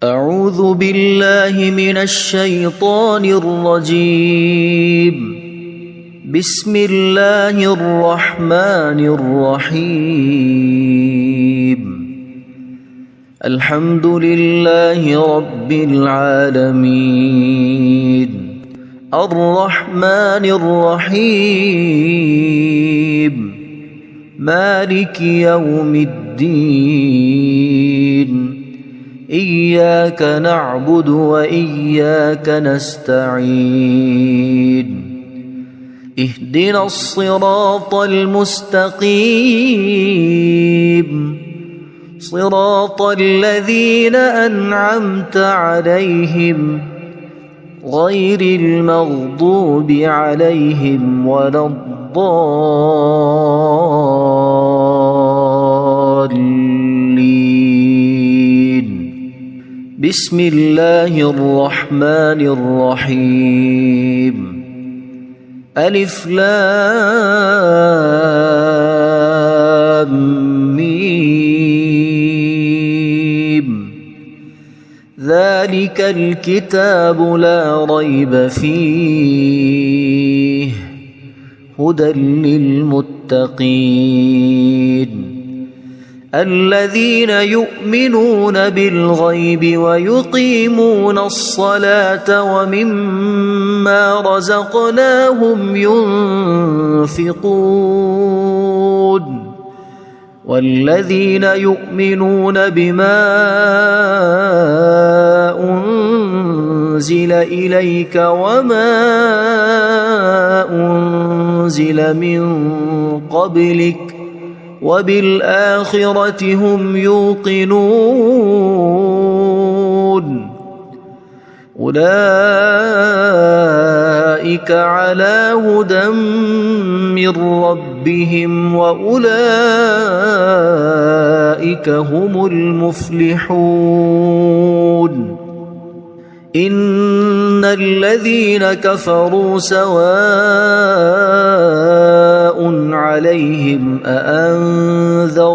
أعوذ بالله من الشيطان الرجيم. بسم الله الرحمن الرحيم. الحمد لله رب العالمين الرحمن الرحيم مالك يوم الدين إياك نعبد وإياك نستعين اهدنا الصراط المستقيم صراط الذين أنعمت عليهم غير المغضوب عليهم ولا الضالين. بسم الله الرحمن الرحيم. ألف لام ميم. ذلك الكتاب لا ريب فيه هدى للمتقين الذين يؤمنون بالغيب ويقيمون الصلاة ومما رزقناهم ينفقون والذين يؤمنون بما أنزل إليك وما أنزل من قبلك وبالآخرة هم يوقنون أولئك على هدى من ربهم وأولئك هم المفلحون. إن الذين كفروا سواء عليهم أأنذرتهم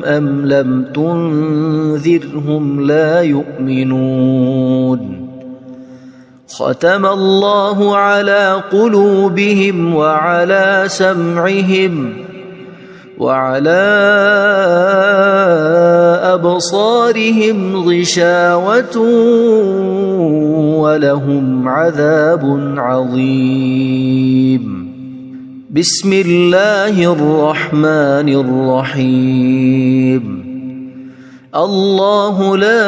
أم لم تنذرهم لا يؤمنون. ختم الله على قلوبهم وعلى سمعهم وعلى أبصارهم غشاوة ولهم عذاب عظيم. بسم الله الرحمن الرحيم. الله لا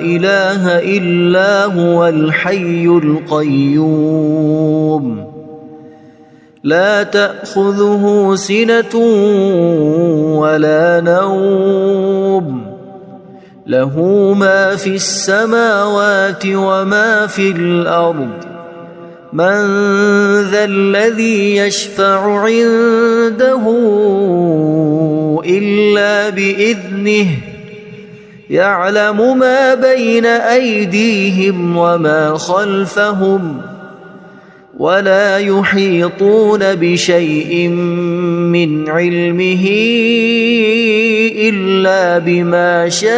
إله إلا هو الحي القيوم لا تأخذه سنة ولا نوم له ما في السماوات وما في الأرض. من ذا الذي يشفع عنده إلا بإذنه يعلم ما بين أيديهم وما خلفهم ولا يحيطون بشيء من علمه إلا بما شاء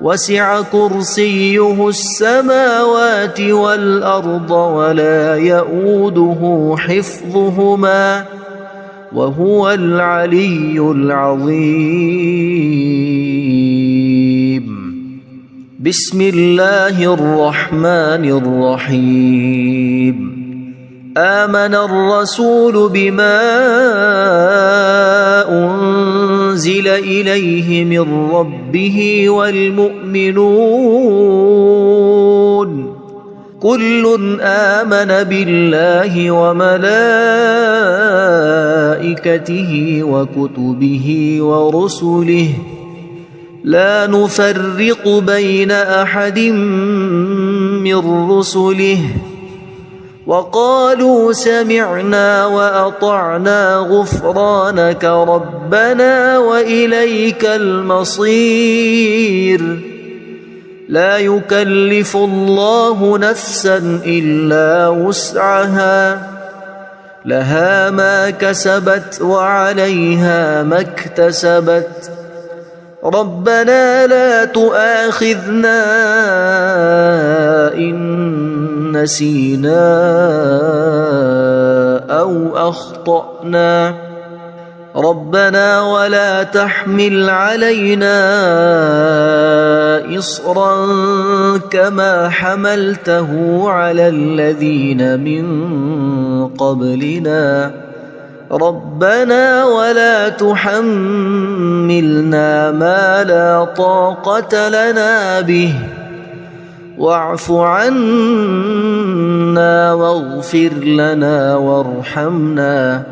وسع كرسيه السماوات والأرض ولا يؤوده حفظهما وهو العلي العظيم. بسم الله الرحمن الرحيم. آمن الرسول بما أنزل إليه من ربه والمؤمنون كل آمن بالله وملائكته وكتبه ورسله لا نفرق بين أحد من رسله وقالوا سمعنا وأطعنا غفرانك ربنا وإليك المصير. لا يكلف الله نفسا إلا وسعها لها ما كسبت وعليها ما اكتسبت ربنا لا تؤاخذنا إن نسينا أو أخطأنا ربنا ولا تحمل علينا إصرا كما حملته على الذين من قبلنا ربنا ولا تحملنا ما لا طاقة لنا به واعف عنا واغفر لنا وارحمنا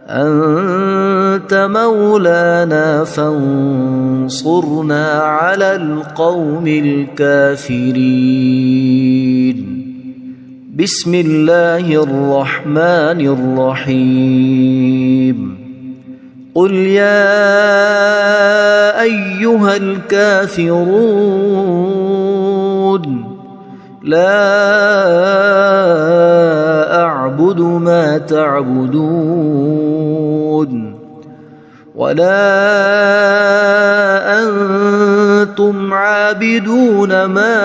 أنت مولانا فانصرنا على القوم الكافرين بسم الله الرحمن الرحيم قل يا أيها الكافرون لا أعبد ما تعبدون ولا أنتم عابدون ما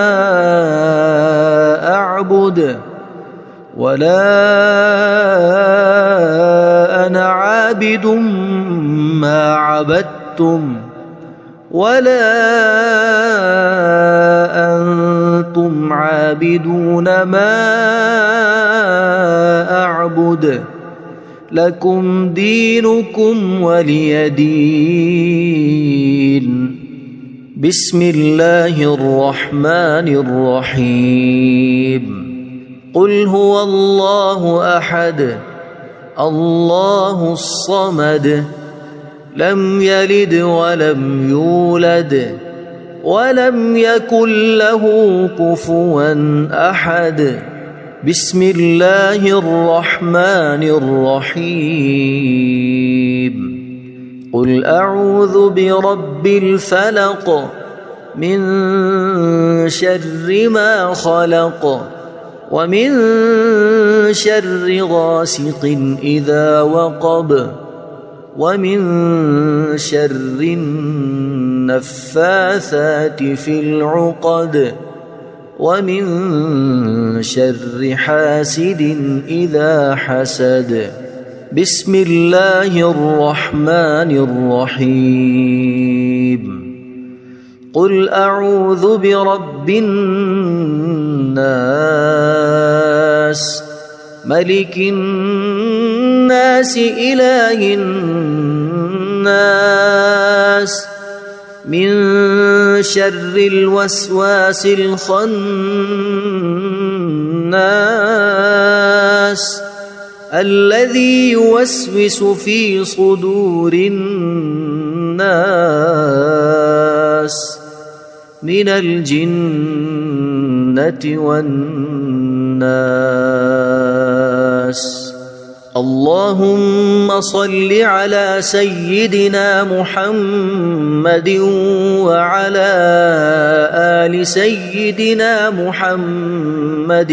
أعبد ولا أنا عابد ما عبدتم ولا أنتم عابدون ما أعبد لكم دينكم ولي دين بسم الله الرحمن الرحيم قل هو الله أحد الله الصمد لم يلد ولم يولد ولم يكن له كفوا أحد بسم الله الرحمن الرحيم قل أعوذ برب الفلق من شر ما خلق ومن شر غاسق إذا وقب ومن شر النفاثات في العقد ومن شر حاسد إذا حسد بسم الله الرحمن الرحيم قل أعوذ برب الناس ملك الناس إله الناس من شر الوسواس الخناس الذي يوسوس في صدور الناس من الجنة والناس اللهم صل على سيدنا محمد وعلى آل سيدنا محمد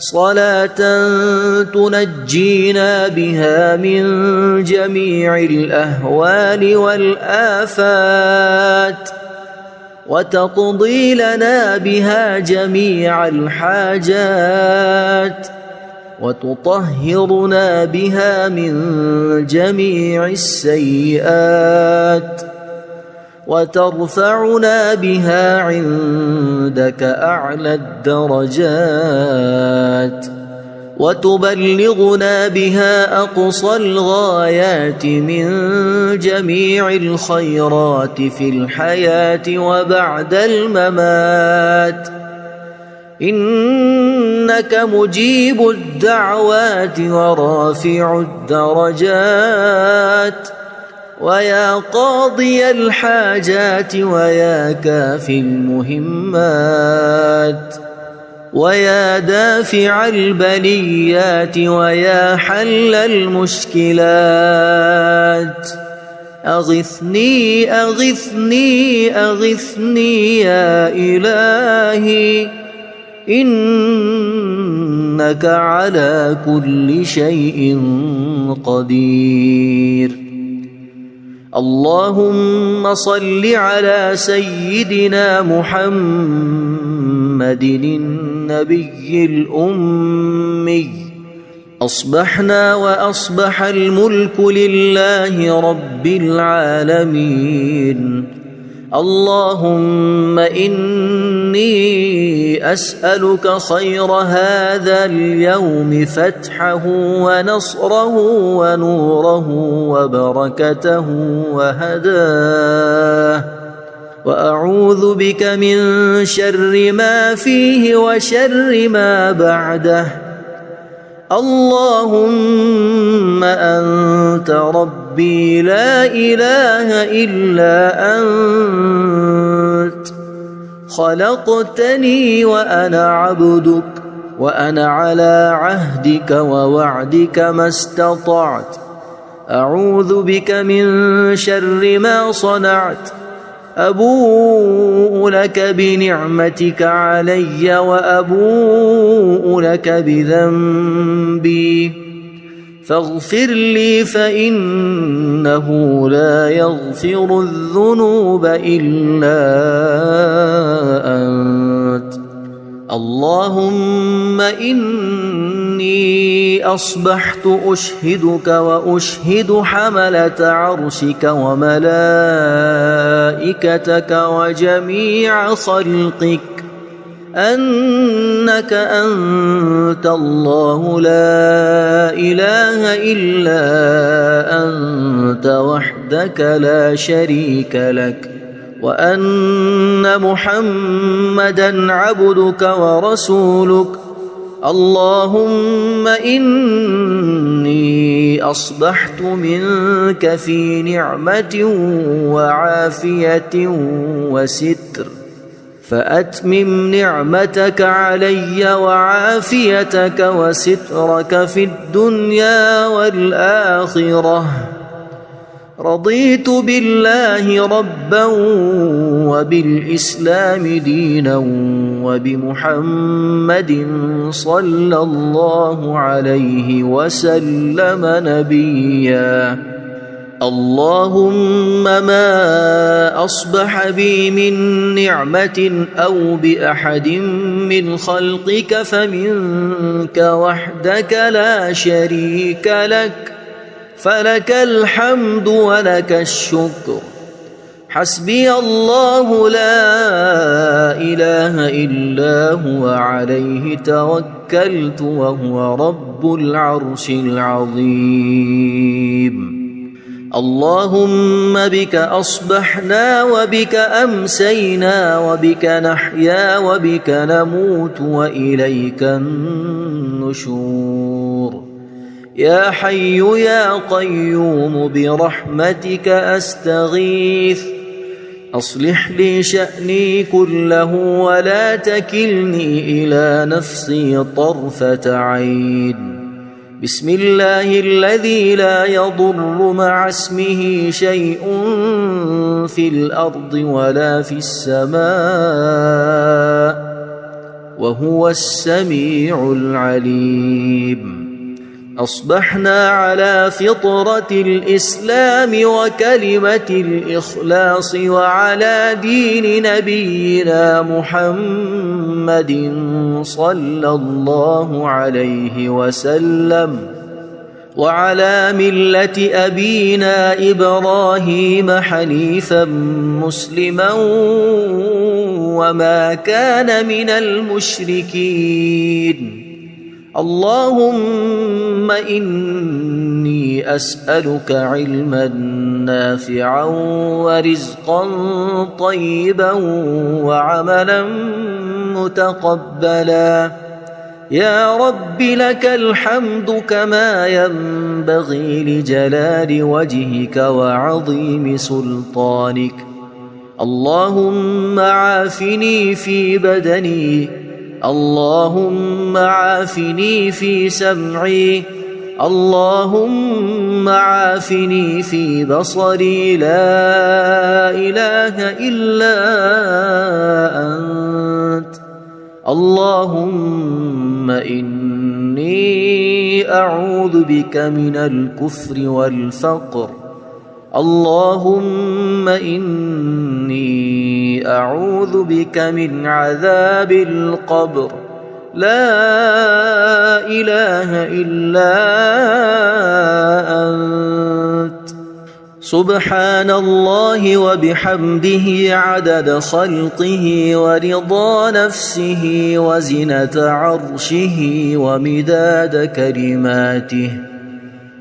صلاة تنجينا بها من جميع الأهوال والآفات وتقضي لنا بها جميع الحاجات وتطهرنا بها من جميع السيئات وترفعنا بها عندك أعلى الدرجات وتبلغنا بها أقصى الغايات من جميع الخيرات في الحياة وبعد الممات إنك مجيب الدعوات ورافع الدرجات ويا قاضي الحاجات ويا كافي المهمات ويا دافع البليات ويا حل المشكلات أغثني أغثني أغثني يا إلهي إنك على كل شيء قدير. اللهم صل على سيدنا محمد النبي الأمي. أصبحنا وأصبح الملك لله رب العالمين. اللهم إني أسألك خير هذا اليوم، فتحه ونصره ونوره وبركته وهداه، وأعوذ بك من شر ما فيه وشر ما بعده. اللهم أنت ربي لا إله إلا أنت، خلقتني وأنا عبدك، وأنا على عهدك ووعدك ما استطعت. أعوذ بك من شر ما صنعت. أبوء لك بنعمتك علي وأبوء لك بذنبي، فاغفر لي فإنه لا يغفر الذنوب إلا أنت. اللهم إني أصبحت أشهدك وأشهد حملة عرشك وملائكتك وجميع خلقك أنك أنت الله لا إله إلا أنت وحدك لا شريك لك، وأن محمدًا عبدك ورسولك. اللهم إني أصبحت منك في نعمة وعافية وستر، فأتمم نعمتك علي وعافيتك وسترك في الدنيا والآخرة. رضيت بالله ربا وبالإسلام دينا وبمحمد صلى الله عليه وسلم نبيا. اللهم ما أصبح بي من نعمة أو بأحد من خلقك فمنك وحدك لا شريك لك، فلك الحمد ولك الشكر. حسبي الله لا إله إلا هو عليه توكلت وهو رب العرش العظيم. اللهم بك أصبحنا وبك أمسينا وبك نحيا وبك نموت وإليك النشور. يا حي يا قيوم برحمتك أستغيث، أصلح لي شأني كله ولا تكلني إلى نفسي طرفة عين. بسم الله الذي لا يضر مع اسمه شيء في الأرض ولا في السماء وهو السميع العليم. أصبحنا على فطرة الإسلام وكلمة الإخلاص وعلى دين نبينا محمد صلى الله عليه وسلم، وعلى ملة أبينا إبراهيم حنيفا مسلما وما كان من المشركين. اللهم إني أسألك علما نافعا ورزقا طيبا وعملا متقبلا. يا رب لك الحمد كما ينبغي لجلال وجهك وعظيم سلطانك. اللهم عافني في بدني، اللهم عافني في سمعي، اللهم عافني في بصري. لا إله إلا أنت. اللهم إني أعوذ بك من الكفر والفقر. اللهم إني أعوذ بك من عذاب القبر. لا إله إلا أنت. سبحان الله وبحمده عدد خلقه ورضا نفسه وزنة عرشه ومداد كلماته.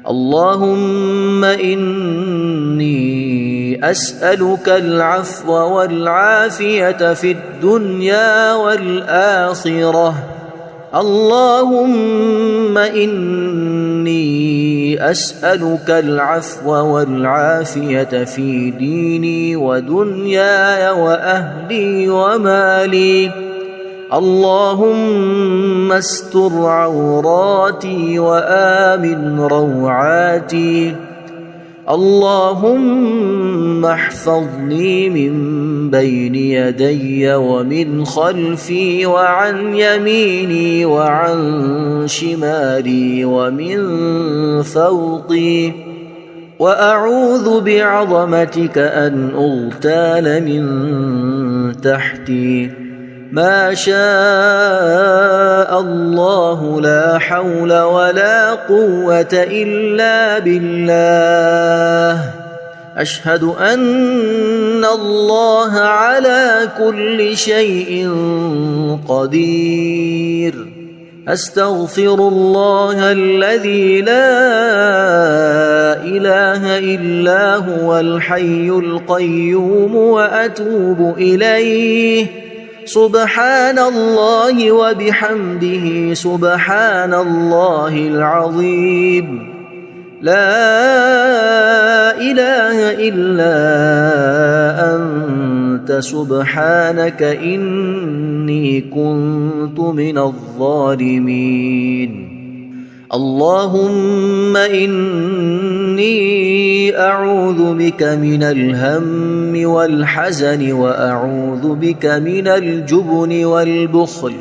اللهم إني أسألك العفو والعافية في الدنيا والآخرة. اللهم إني أسألك العفو والعافية في ديني ودنياي وأهلي ومالي. اللهم استر عوراتي وآمن روعاتي. اللهم احفظني من بين يدي ومن خلفي وعن يميني وعن شمالي ومن فوقي. وأعوذ بعظمتك أن أغتال من تحتي. ما شاء الله لا حول ولا قوة إلا بالله. أشهد أن الله على كل شيء قدير. أستغفر الله الذي لا إله إلا هو الحي القيوم وأتوب إليه. سبحان الله وبحمده سبحان الله العظيم. لا إله إلا أنت سبحانك إني كنت من الظالمين. اللهم إني أعوذ بك من الهم والحزن وأعوذ بك من الجبن والبخل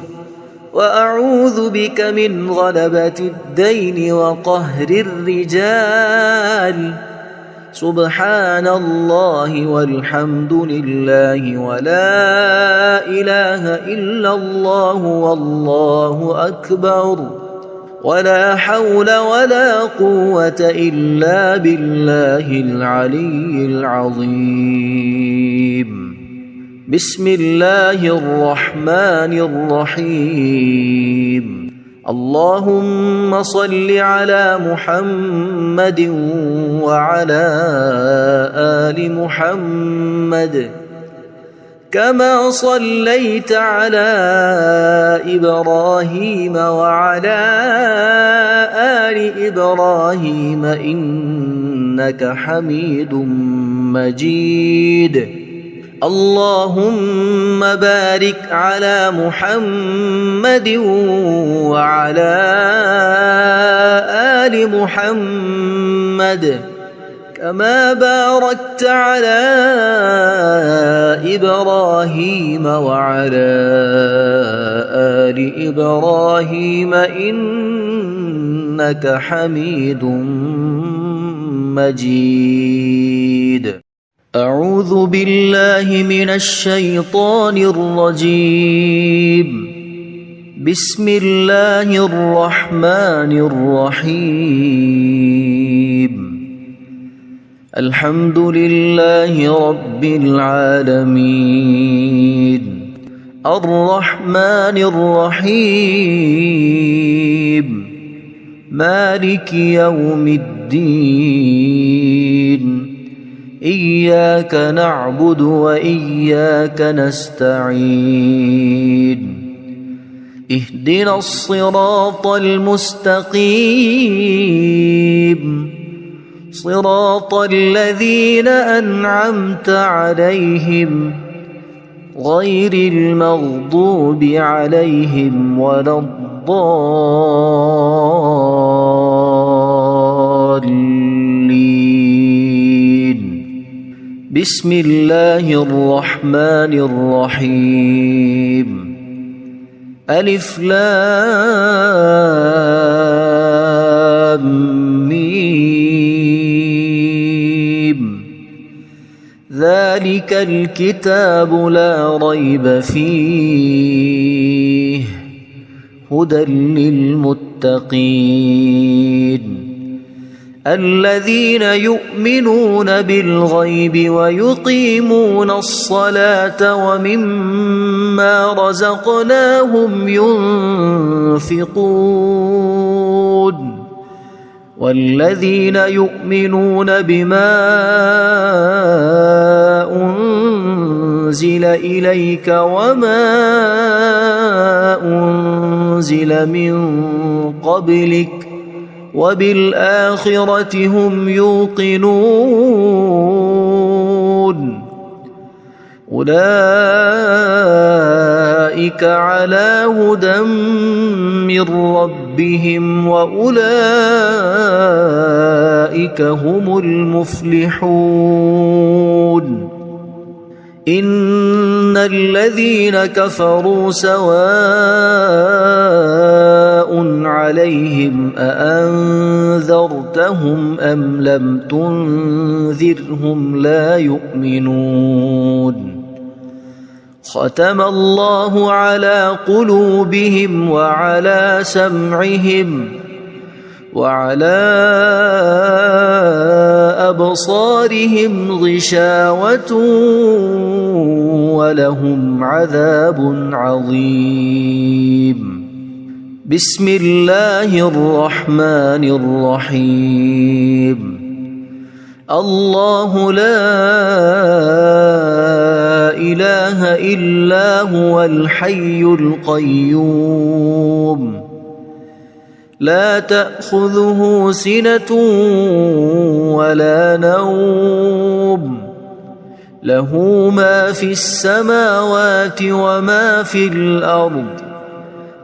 وأعوذ بك من غلبة الدين وقهر الرجال. سبحان الله والحمد لله ولا إله إلا الله والله أكبر ولا حول ولا قوة إلا بالله العلي العظيم. بسم الله الرحمن الرحيم. اللهم صل على محمد وعلى آل محمد كما صليت على إبراهيم وعلى آل إبراهيم إنك حميد مجيد. اللهم بارك على محمد وعلى آل محمد كما باركت على إبراهيم وعلى آل إبراهيم إنك حميد مجيد. أعوذ بالله من الشيطان الرجيم. بسم الله الرحمن الرحيم. الحمد لله رب العالمين. الرحمن الرحيم. مالك يوم الدين. إياك نعبد وإياك نستعين. اهدنا الصراط المستقيم. صراط الذين أنعمت عليهم غير المغضوب عليهم ولا الضالين. بسم الله الرحمن الرحيم. ألف لام ميم ذلك الكتاب لا ريب فيه هدى للمتقين الذين يؤمنون بالغيب ويقيمون الصلاة ومما رزقناهم ينفقون والذين يؤمنون بما أنزل إليك وما أنزل من قبلك وبالآخرة هم يوقنون أولئك على هدى من ربهم وأولئك هم المفلحون إن الذين كفروا سواء عليهم أأنذرتهم أم لم تنذرهم لا يؤمنون ختم الله على قلوبهم وعلى سمعهم وعلى أبصارهم غشاوة ولهم عذاب عظيم بسم الله الرحمن الرحيم الله لا إله إلا هو الحي القيوم لا تأخذه سنة ولا نوم له ما في السماوات وما في الأرض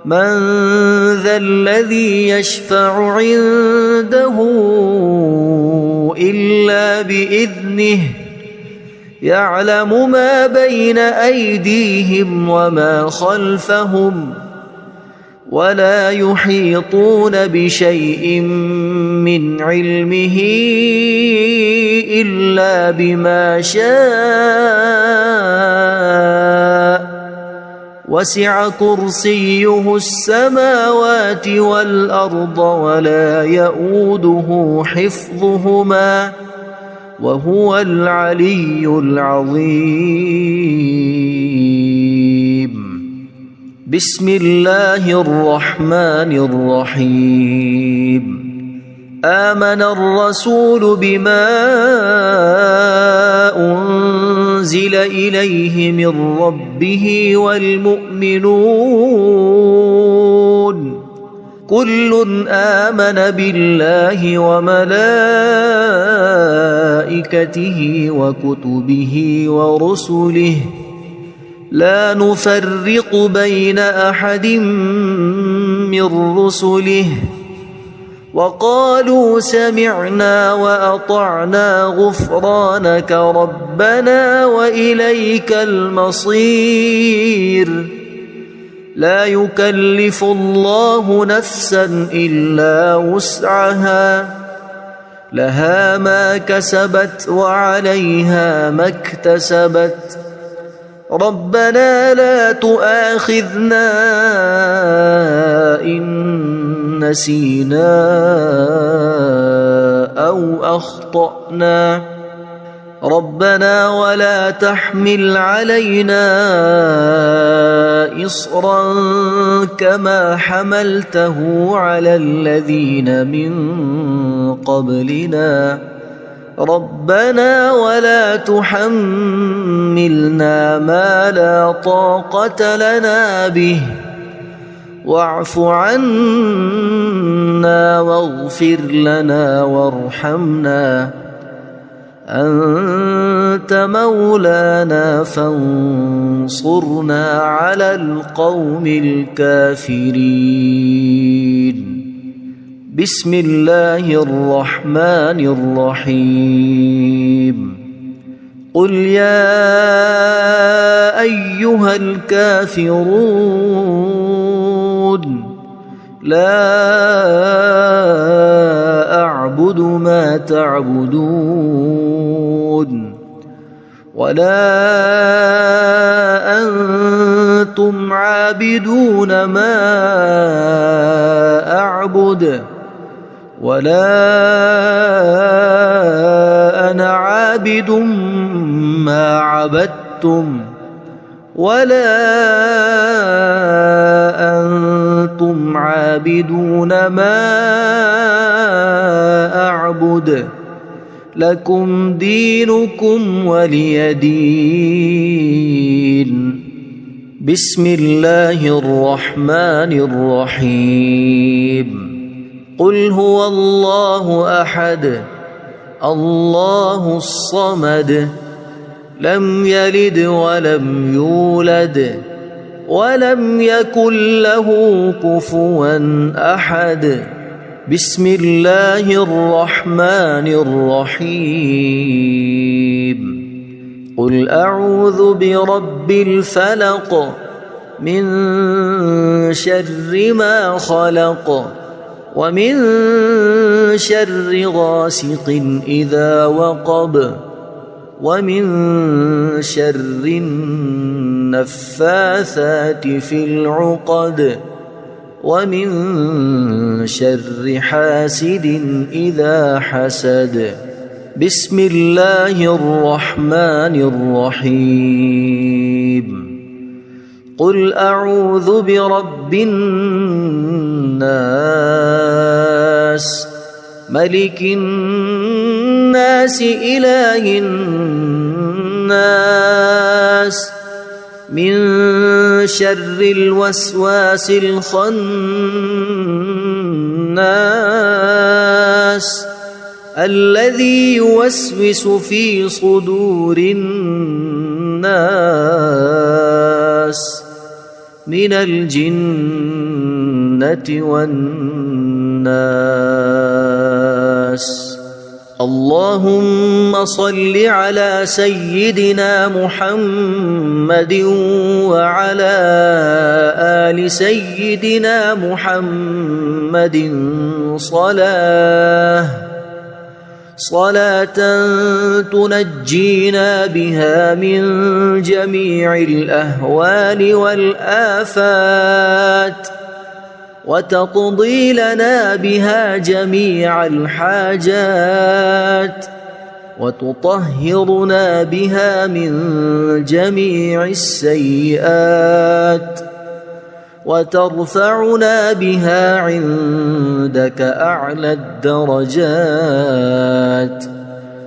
من ذا الذي يشفع عنده إلا بإذنه يعلم ما بين أيديهم وما خلفهم ولا يحيطون بشيء من علمه إلا بما شاء وسع كرسيه السماوات والأرض ولا يؤوده حفظهما وهو العلي العظيم بسم الله الرحمن الرحيم آمن الرسول بما أنزل إليه من ربه والمؤمنون كل آمن بالله وملائكته وكتبه ورسله لا نفرق بين أحد من رسله وقالوا سمعنا وأطعنا غفرانك ربنا وإليك المصير لا يكلف الله نفسا إلا وسعها لها ما كسبت وعليها ما اكتسبت ربنا لا تؤاخذنا إن نسينا أو أخطأنا ربنا ولا تحمل علينا إصرا كما حملته على الذين من قبلنا ربنا ولا تحملنا ما لا طاقة لنا به واعف عنا واغفر لنا وارحمنا أنت مولانا فانصرنا على القوم الكافرين بسم الله الرحمن الرحيم قل يا أيها الكافرون لا أعبد ما تعبدون ولا أنتم عابدون ما أعبد ولا أنا عابد ما عبدتم ولا أنتم عابدون ما أعبد لكم دينكم ولي دين. بسم الله الرحمن الرحيم. قل هو الله أحد الله الصمد لم يلد ولم يولد ولم يكن له كفوا أحد. بسم الله الرحمن الرحيم. قل أعوذ برب الفلق من شر ما خلق ومن شر غاسق إذا وقب ومن شر النفاثات في العقد ومن شر حاسد إذا حسد. بسم الله الرحمن الرحيم. قل أعوذ برب الناس ملك الناس إله الناس من شر الوسواس الخناس الذي يوسوس في صدور الناس من الجنة والناس. اللهم صل على سيدنا محمد وعلى آل سيدنا محمد صلاة تنجينا بها من جميع الأهوال والآفات وتقضي لنا بها جميع الحاجات وتطهرنا بها من جميع السيئات وترفعنا بها عندك أعلى الدرجات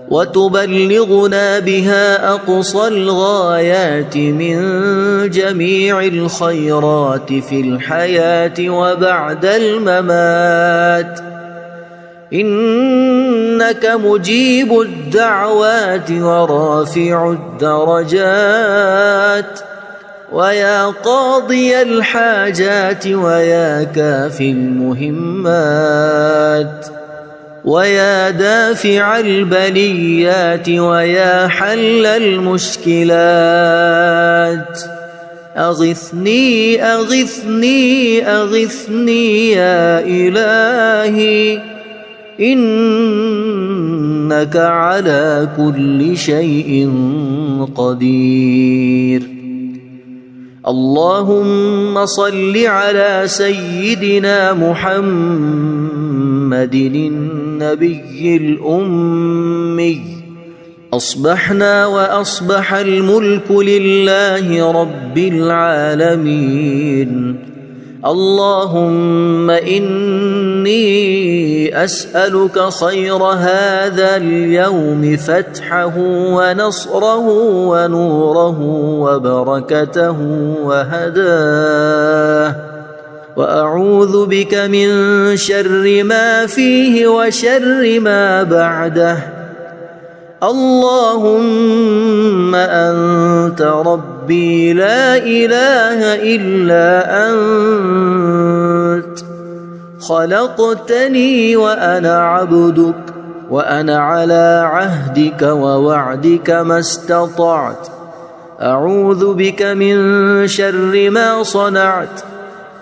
وتبلغنا بها أقصى الغايات من جميع الخيرات في الحياة وبعد الممات. إنك مجيب الدعوات ورافع الدرجات ويا قاضي الحاجات ويا كافي المهمات ويا دافع البليات ويا حل المشكلات. أغثني أغثني أغثني يا إلهي إنك على كل شيء قدير. اللهم صل على سيدنا محمد النبي الأمي. أصبحنا وأصبح الملك لله رب العالمين. اللهم إني أسألك خير هذا اليوم فتحه ونصره ونوره وبركته وهداه وأعوذ بك من شر ما فيه وشر ما بعده. اللهم أنت ربي لا إله إلا أنت خلقتني وأنا عبدك وأنا على عهدك ووعدك ما استطعت. أعوذ بك من شر ما صنعت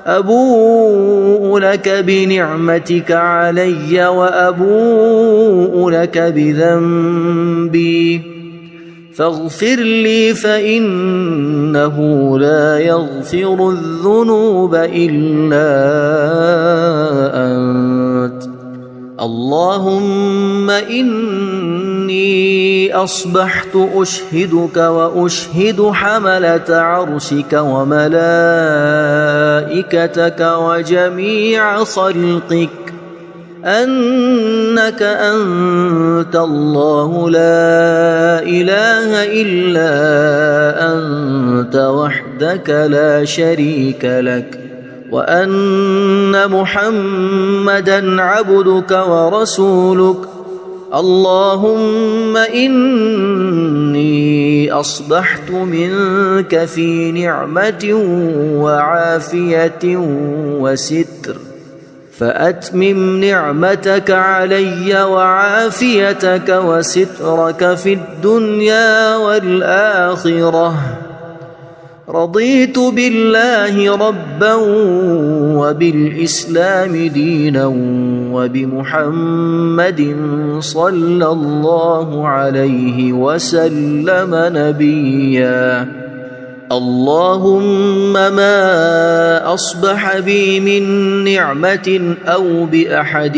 أبوء لك بنعمتك علي وأبوء لك بذنبي فاغفر لي فإنه لا يغفر الذنوب إلا أنت. اللهم إني أصبحت أشهدك وأشهد حملة عرشك وملائكتك وجميع خلقك أنك أنت الله لا إله إلا أنت وحدك لا شريك لك وأن محمدًا عبدك ورسولك. اللهم إني أصبحت منك في نعمة وعافية وستر فأتمم نعمتك علي وعافيتك وسترك في الدنيا والآخرة. رضيت بالله ربا وبالإسلام دينا وبمحمد صلى الله عليه وسلم نبيا. اللهم ما أصبح بي من نعمة أو بأحد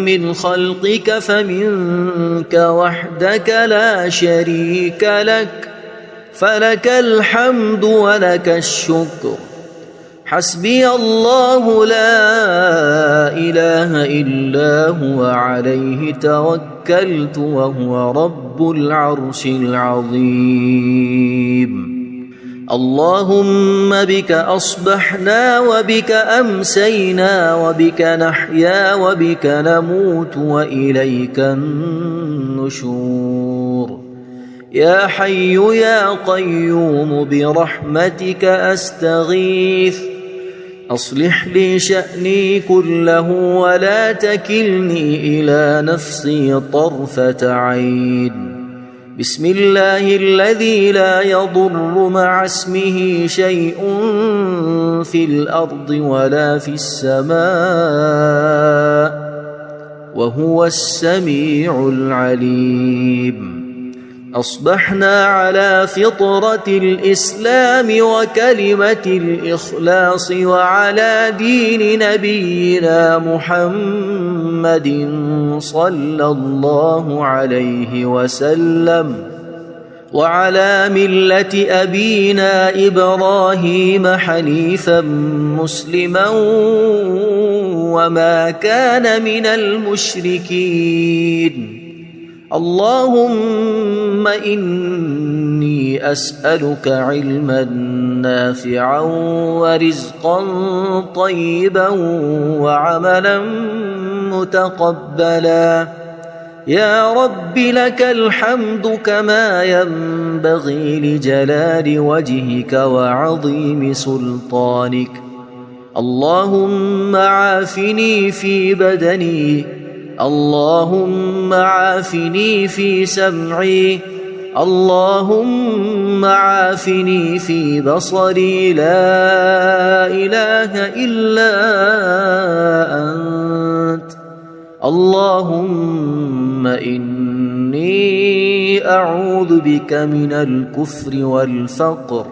من خلقك فمنك وحدك لا شريك لك فلك الحمد ولك الشكر. حسبي الله لا إله إلا هو عليه توكلت وهو رب العرش العظيم. اللهم بك أصبحنا وبك أمسينا وبك نحيا وبك نموت وإليك النشور. يا حي يا قيوم برحمتك أستغيث أصلح لي شأني كله ولا تكلني إلى نفسي طرفة عين. بسم الله الذي لا يضر مع اسمه شيء في الأرض ولا في السماء وهو السميع العليم. أصبحنا على فطرة الإسلام وكلمة الإخلاص وعلى دين نبينا محمد صلى الله عليه وسلم وعلى ملة أبينا إبراهيم حنيفا مسلما وما كان من المشركين. اللهم إني أسألك علما نافعا ورزقا طيبا وعملا متقبلا. يا رب لك الحمد كما ينبغي لجلال وجهك وعظيم سلطانك. اللهم عافني في بدني اللهم عافني في سمعي اللهم عافني في بصري لا إله إلا أنت. اللهم إني أعوذ بك من الكفر والفقر.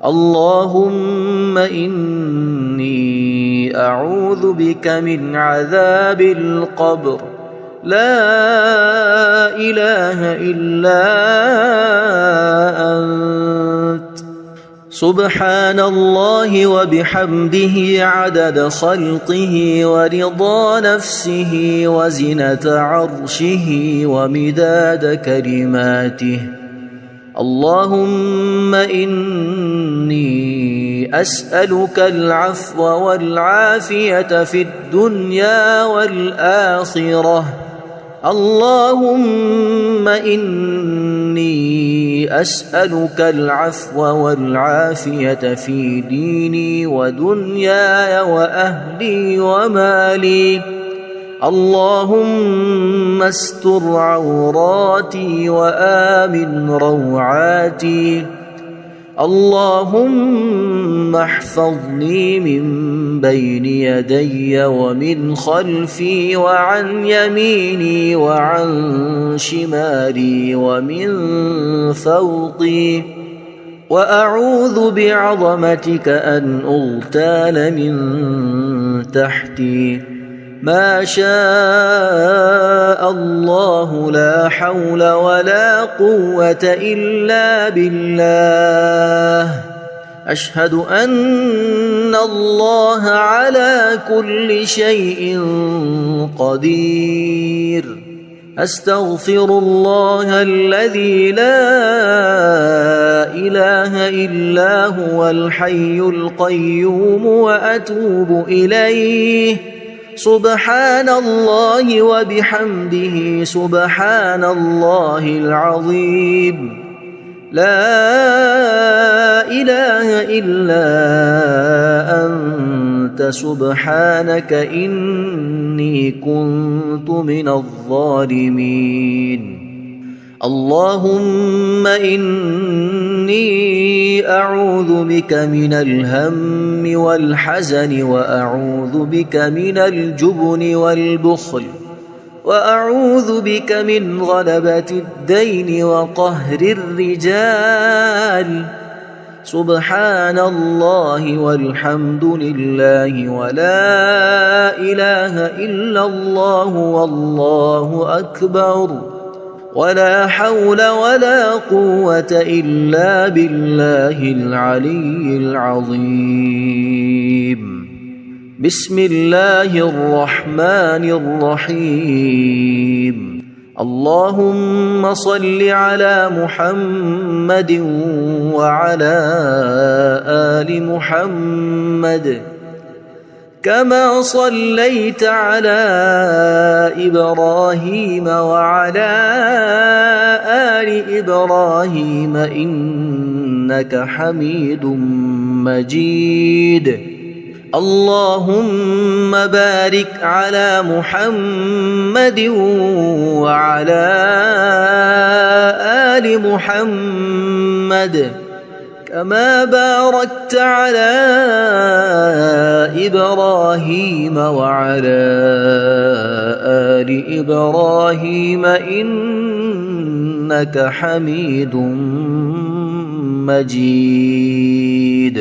اللهم إني أعوذ بك من عذاب القبر. لا إله إلا أنت. سبحان الله وبحمده عدد خلقه ورضا نفسه وزنة عرشه ومداد كلماته. اللهم إني أسألك العفو والعافية في الدنيا والآخرة. اللهم إني أسألك العفو والعافية في ديني ودنياي وأهلي ومالي. اللهم استر عوراتي وآمن روعاتي. اللهم احفظني من بين يدي ومن خلفي وعن يميني وعن شمالي ومن فوقي، وأعوذ بعظمتك أن أغتال من تحتي. ما شاء الله لا حول ولا قوة إلا بالله. أشهد أن الله على كل شيء قدير. أستغفر الله الذي لا إله إلا هو الحي القيوم وأتوب إليه. سبحان الله وبحمده سبحان الله العظيم. لا إله إلا أنت سبحانك إني كنت من الظالمين. اللهم إني أعوذ بك من الهم والحزن، وأعوذ بك من الجبن والبخل، وأعوذ بك من غلبة الدين وقهر الرجال. سبحان الله والحمد لله ولا إله إلا الله والله أكبر، ولا حول ولا قوة إلا بالله العلي العظيم. بسم الله الرحمن الرحيم. اللهم صل على محمد وعلى آل محمد كما صليت على إبراهيم وعلى آل إبراهيم إنك حميد مجيد. اللهم بارك على محمد وعلى آل محمد كما باركت على إبراهيم وعلى آل إبراهيم إنك حميد مجيد.